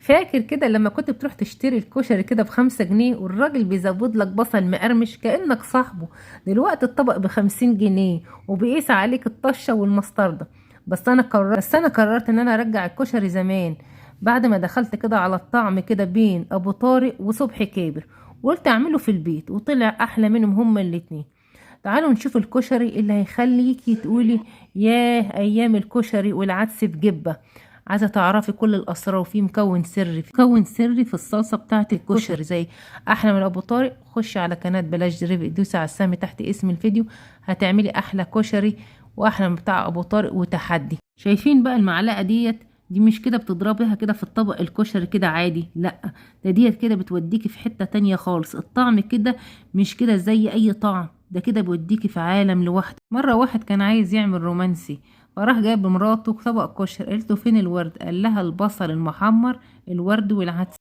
فاكر كده لما كنت بتروح تشتري الكشري كده ب5 جنيه والراجل بيزود لك بصل مقرمش كأنك صاحبه؟ دلوقتي الطبق ب50 جنيه وبيقيس عليك الطشة والمستردة. بس انا قررت ان انا ارجع الكشري زمان، بعد ما دخلت كده على الطعم كده بين ابو طارق وصبحي كابر، وقلت اعمله في البيت وطلع احلى منهم هما الاتنين. تعالوا نشوف الكشري اللي هيخليكي تقولي ياه ايام الكشري والعدس بجبة. عايزه تعرفي كل الاسرار، وفي مكون سري في الصلصه بتاعه الكشري زي احلى من ابو طارق. خشي على قناه بلاش دريب، دوسي على السهم تحت اسم الفيديو، هتعملي احلى كشري واحلى من بتاع ابو طارق وتحدي. شايفين بقى المعلقه دي مش كده بتضربيها كده في الطبق الكشري كده عادي، لا، ده ديت كده بتوديكي في حته تانية خالص. الطعم كده مش كده زي اي طعم، ده كده بيوديكي في عالم لوحده. مره واحد كان عايز يعمل رومانسي، فراح جاب لمراته طبق كشري، قالت له فين الورد؟ قال لها البصل المحمر، الورد والعدس.